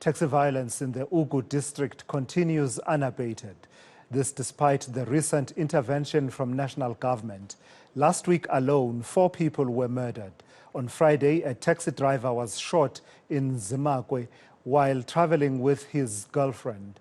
Taxi violence in the Ugu District continues unabated. This despite the recent intervention from national government. Last week alone, 4 people were murdered. On Friday, a taxi driver was shot in Zimbabwe while traveling with his girlfriend.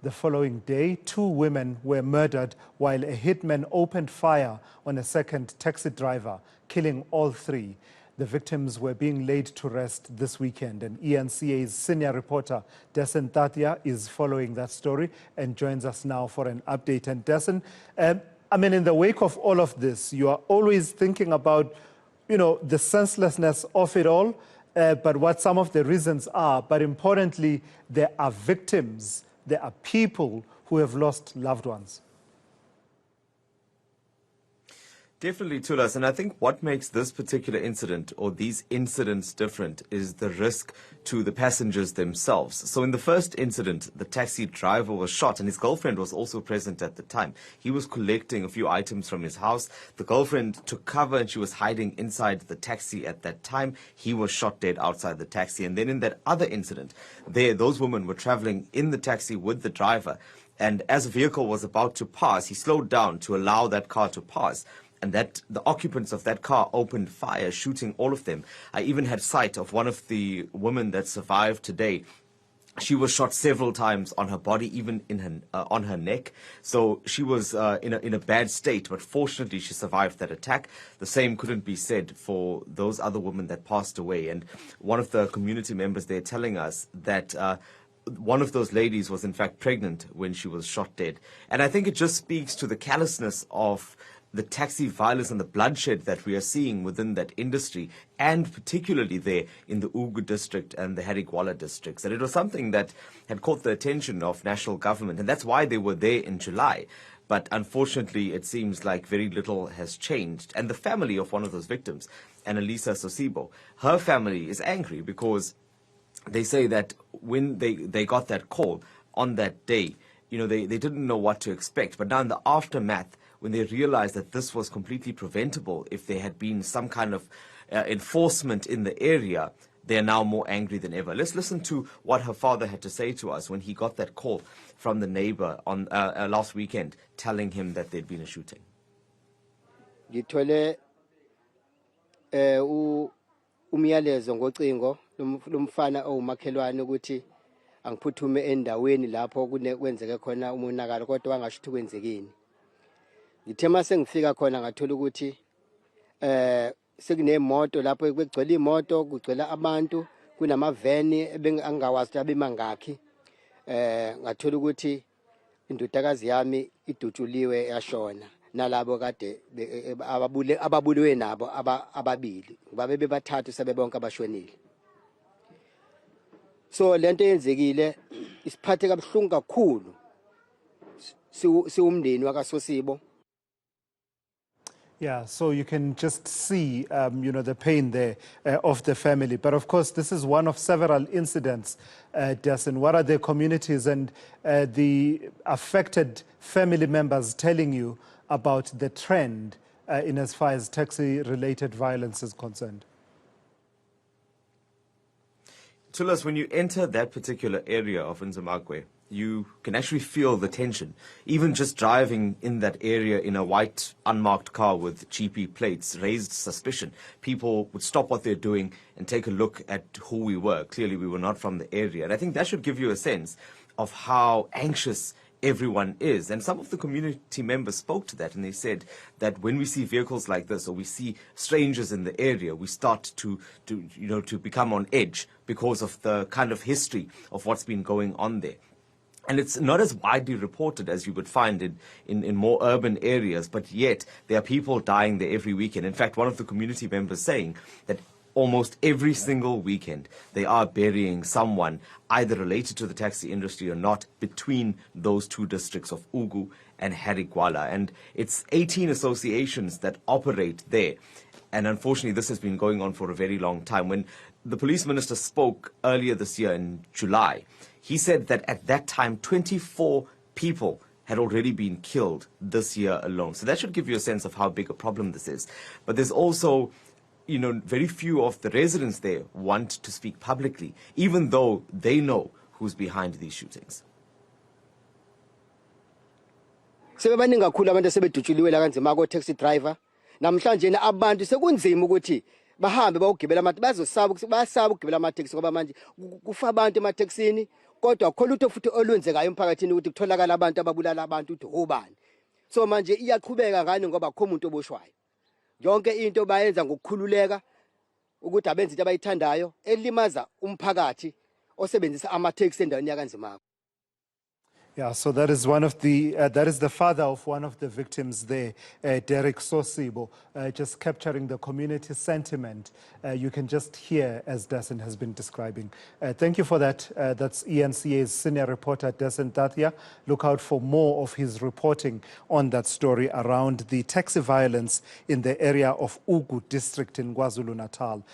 The following day, 2 women were murdered while a hitman opened fire on a second taxi driver, killing all 3. The victims were being laid to rest this weekend, and eNCA's senior reporter, Dasen Thathiah, is following that story and joins us now for an update. And Dasen, in the wake of all of this, you are always thinking about, the senselessness of it all, but what some of the reasons are. But importantly, there are victims, there are people who have lost loved ones. Definitely, Tulas, and I think what makes this particular incident or these incidents different is the risk to the passengers themselves. So in the first incident, the taxi driver was shot and his girlfriend was also present at the time. He was collecting a few items from his house. The girlfriend took cover and she was hiding inside the taxi at that time. He was shot dead outside the taxi. And then in that other incident, those women were traveling in the taxi with the driver. And as a vehicle was about to pass, he slowed down to allow that car to pass. And that the occupants of that car opened fire, shooting all of them. I even had sight of one of the women that survived today. She was shot several times on her body, even in her on her neck. So she was in a bad state, but fortunately she survived that attack. The same couldn't be said for those other women that passed away. And one of the community members there telling us that one of those ladies was in fact pregnant when she was shot dead. And I think it just speaks to the callousness of the taxi violence and the bloodshed that we are seeing within that industry, and particularly there in the Ugu District and the Harigwala districts. And it was something that had caught the attention of national government, and that's why they were there in July. But unfortunately, it seems like very little has changed. And the family of one of those victims, Annalisa Sosibo, her family is angry because they say that when they got that call on that day, they didn't know what to expect. But now in the aftermath, when they realized that this was completely preventable if there had been some kind of enforcement in the area, they are now more angry than ever. Let's listen to what her father had to say to us when he got that call from the neighbor on last weekend telling him that there'd been a shooting. Ngithole umyalezo ngocingo lumfana owumakhelwane ukuthi angiphuthume endaweni lapho kwenzeke khona umonakalo kodwa wangasho ukuthi kwenzekeni. Ngithe mase ngifika khona ngathola ukuthi sekunemoto lapho bekugcwele imoto, kugcwele abantu, kunamaveni ebengangawazi abemangakhi. Ngathola ukuthi indodakazi yami idutshuliwe yashona nalabo kade ababuliwe nabo ababili babe bebathathu sebebonke abashonile. So lento yenzekile isiphathe kabuhlungu kakhulu siwumndeni wakaSosibo. Yeah, so you can just see, the pain there of the family. But of course, this is one of several incidents, Dasen. What are the communities and the affected family members telling you about the trend in as far as taxi-related violence is concerned? Tulas, when you enter that particular area of Zimbabwe, you can actually feel the tension. Even just driving in that area in a white unmarked car with GP plates raised suspicion. People would stop what they're doing and take a look at who we were. Clearly, we were not from the area. And I think that should give you a sense of how anxious everyone is. And some of the community members spoke to that, and they said that when we see vehicles like this or we see strangers in the area, we start to become on edge because of the kind of history of what's been going on there. And it's not as widely reported as you would find in more urban areas, but yet there are people dying there every weekend. In fact, one of the community members saying that almost every single weekend they are burying someone either related to the taxi industry or not between those 2 districts of Ugu and Harigwala. And it's 18 associations that operate there. And unfortunately, this has been going on for a very long time. When the police minister spoke earlier this year in July, he said that at that time, 24 people had already been killed this year alone. So that should give you a sense of how big a problem this is. But there's also very few of the residents there want to speak publicly, even though they know who's behind these shootings. Sebebaningi kakhulu abantu asebedutshuliwe la kanzima ko taxi driver. Namhlanje na abantu sekunzima ukuthi bahambe bayogibela bazosaba ukugibela ama-taxi ngoba manje kufa abantu ema-taxini kodwa akho lutho futhi olwenzekayo emphakathini ukuthi kutholakala abantu ababulala abantu ukuthi obani. So manje iyaqhubeka ngani ngoba akho umuntu oboshwayo. Yonke into bayenza ngokukhululeka ukuthi abenze into abayithandayo elimaza umphakathi osebenzisa ama-taxi endaweni yakanzima. Yeah, so that is that is the father of one of the victims there, Derek Sosibo, just capturing the community sentiment. You can just hear as Dasen has been describing. Thank you for that. That's eNCA's senior reporter, Dasen Thathiah. Look out for more of his reporting on that story around the taxi violence in the area of Ugu District in KwaZulu-Natal.